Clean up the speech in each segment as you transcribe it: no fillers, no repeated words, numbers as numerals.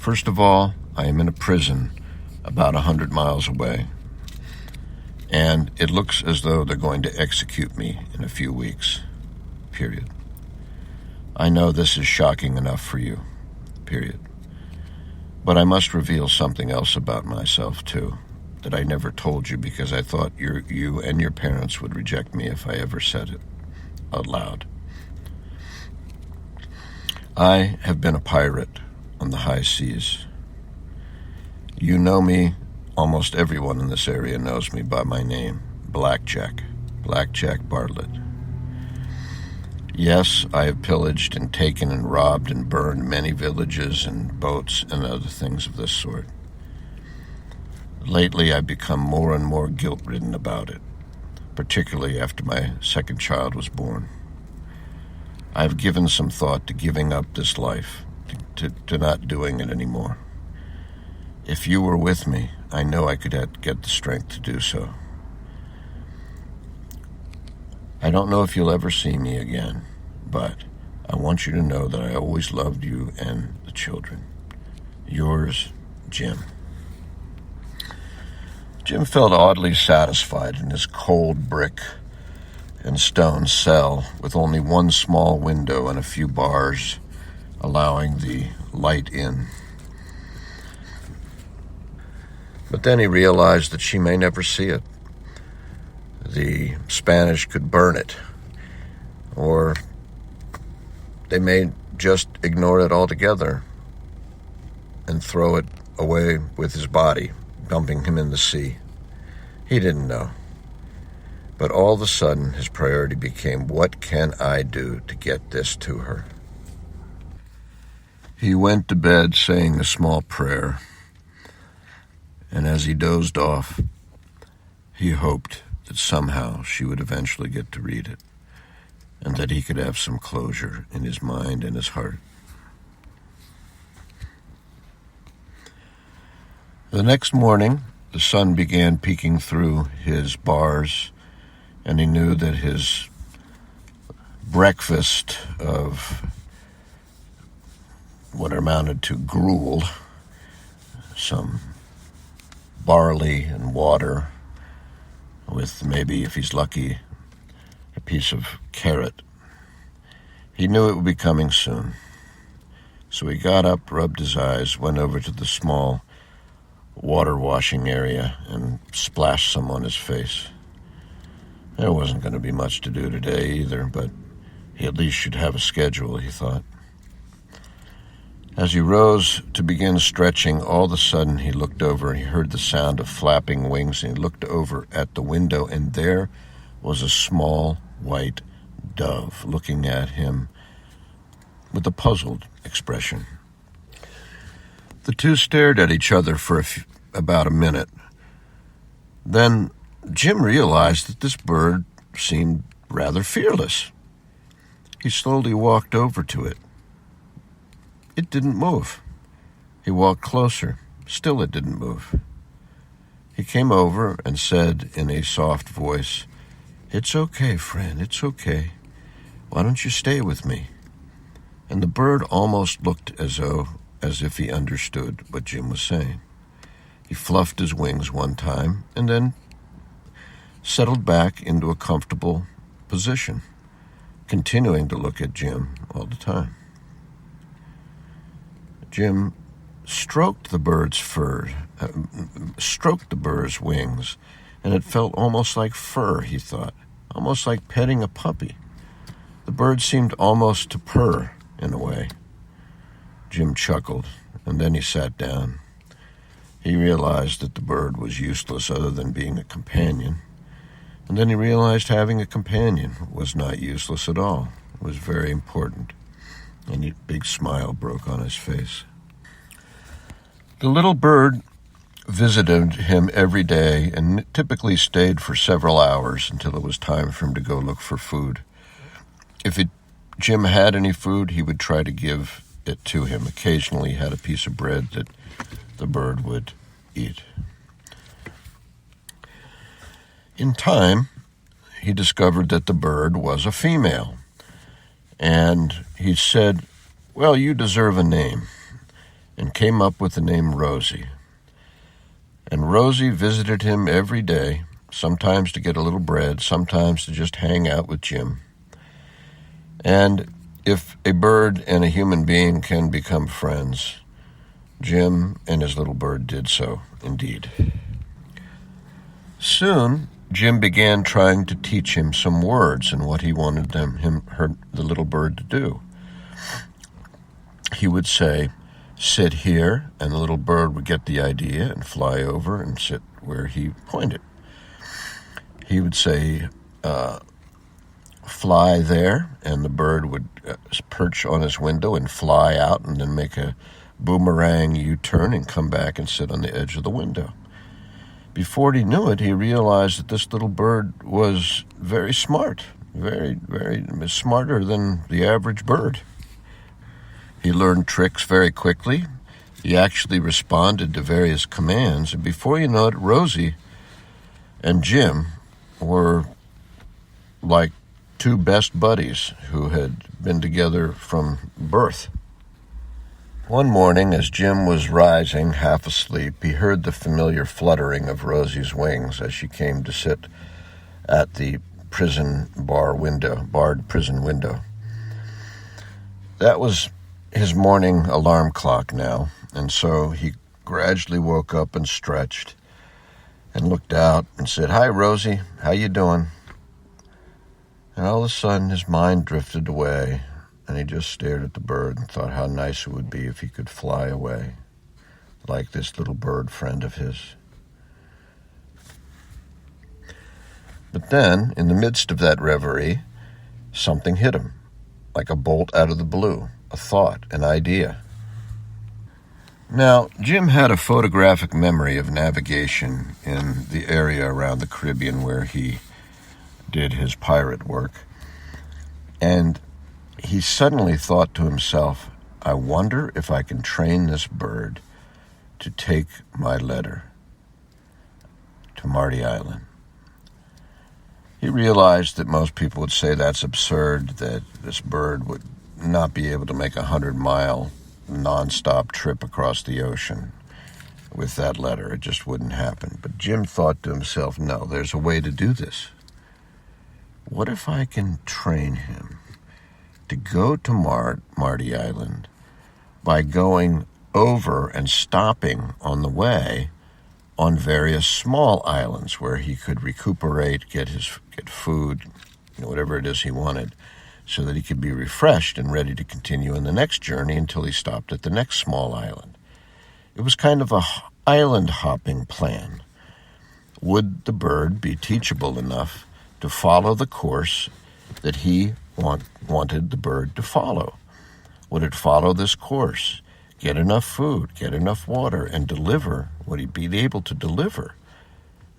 First of all, I am in a prison about 100 miles away, and it looks as though they're going to execute me in a few weeks, period. I know this is shocking enough for you, period. But I must reveal something else about myself, too, that I never told you because I thought you and your parents would reject me if I ever said it out loud. I have been a pirate on the high seas. You know me. Almost everyone in this area knows me by my name, Blackjack Bartlett. Yes, I have pillaged and taken and robbed and burned many villages and boats and other things of this sort. Lately, I've become more and more guilt-ridden about it, particularly after my second child was born. I've given some thought to giving up this life, to not doing it anymore. If you were with me, I know I could get the strength to do so. I don't know if you'll ever see me again, but I want you to know that I always loved you and the children. Yours, Jim. Jim felt oddly satisfied in his cold brick and stone cell with only one small window and a few bars allowing the light in. But then he realized that she may never see it. The Spanish could burn it, or they may just ignore it altogether and throw it away with his body, dumping him in the sea. He didn't know. But all of a sudden, his priority became, what can I do to get this to her? He went to bed saying a small prayer, and as he dozed off, he hoped that somehow she would eventually get to read it, and that he could have some closure in his mind and his heart. The next morning, the sun began peeking through his bars, and he knew that his breakfast of what amounted to gruel, some barley and water, with maybe, if he's lucky, a piece of carrot. He knew it would be coming soon. So he got up, rubbed his eyes, went over to the small water washing area and splashed some on his face. There wasn't going to be much to do today either, but he at least should have a schedule, he thought. As he rose to begin stretching, all of a sudden he looked over and he heard the sound of flapping wings, and he looked over at the window, and there was a small white dove looking at him with a puzzled expression. The two stared at each other for about a minute. Then Jim realized that this bird seemed rather fearless. He slowly walked over to it. It didn't move. He walked closer. Still it didn't move. He came over and said in a soft voice, "It's okay, friend, it's okay. Why don't you stay with me?" And the bird almost looked as if he understood what Jim was saying. He fluffed his wings one time and then settled back into a comfortable position, continuing to look at Jim all the time. Jim stroked the bird's wings, and it felt almost like fur, he thought, almost like petting a puppy. The bird seemed almost to purr in a way. Jim chuckled, and then he sat down. He realized that the bird was useless other than being a companion, and then he realized having a companion was not useless at all. It was very important. And a big smile broke on his face. The little bird visited him every day and typically stayed for several hours until it was time for him to go look for food. If Jim had any food, he would try to give it to him. Occasionally he had a piece of bread that the bird would eat. In time, he discovered that the bird was a female. And he said, "Well, you deserve a name." and came up with the name Rosie. And Rosie visited him every day, sometimes to get a little bread, sometimes to just hang out with Jim. And if a bird and a human being can become friends, Jim and his little bird did so, indeed. Soon, Jim began trying to teach him some words and what he wanted the little bird to do. He would say, "Sit here," and the little bird would get the idea and fly over and sit where he pointed. He would say, "Fly there," and the bird would perch on his window and fly out and then make a boomerang U-turn and come back and sit on the edge of the window. Before he knew it, he realized that this little bird was very smart, very, very smarter than the average bird. He learned tricks very quickly. He actually responded to various commands, and before you know it, Rosie and Jim were like two best buddies who had been together from birth. One morning, as Jim was rising, half asleep, he heard the familiar fluttering of Rosie's wings as she came to sit at the barred prison window. That was his morning alarm clock now, and so he gradually woke up and stretched and looked out and said, "Hi, Rosie, how you doing?" And all of a sudden his mind drifted away, and he just stared at the bird and thought how nice it would be if he could fly away like this little bird friend of his. But then, in the midst of that reverie, something hit him, like a bolt out of the blue, a thought, an idea. Now, Jim had a photographic memory of navigation in the area around the Caribbean where he did his pirate work, and he suddenly thought to himself, I wonder if I can train this bird to take my letter to Marty Island. He realized that most people would say that's absurd, that this bird would not be able to make a 100-mile nonstop trip across the ocean with that letter. It just wouldn't happen. But Jim thought to himself, no, there's a way to do this. What if I can train him to go to Marty Island by going over and stopping on the way on various small islands where he could recuperate, get food, whatever it is he wanted, so that he could be refreshed and ready to continue on the next journey until he stopped at the next small island. It was kind of a island hopping plan. Would the bird be teachable enough to follow the course that he wanted the bird to follow? Would it follow this course, get enough food, get enough water, and deliver? Would he be able to deliver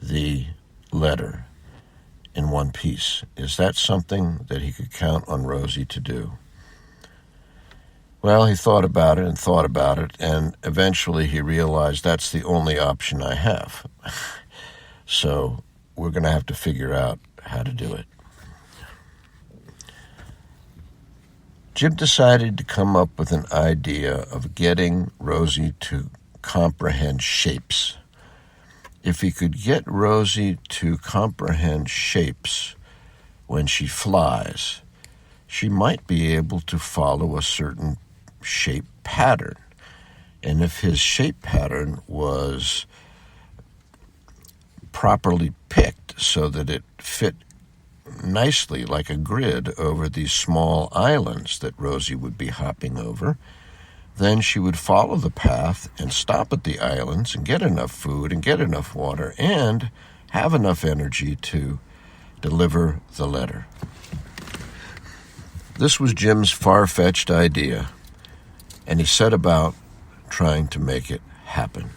the letter in one piece? Is that something that he could count on Rosie to do? Well, he thought about it, and eventually he realized that's the only option I have. So we're going to have to figure out how to do it. Jim decided to come up with an idea of getting Rosie to comprehend shapes. If he could get Rosie to comprehend shapes when she flies, she might be able to follow a certain shape pattern. And if his shape pattern was properly picked so that it fit nicely like a grid over these small islands that Rosie would be hopping over, then she would follow the path and stop at the islands and get enough food and get enough water and have enough energy to deliver the letter. This was Jim's far-fetched idea, and he set about trying to make it happen.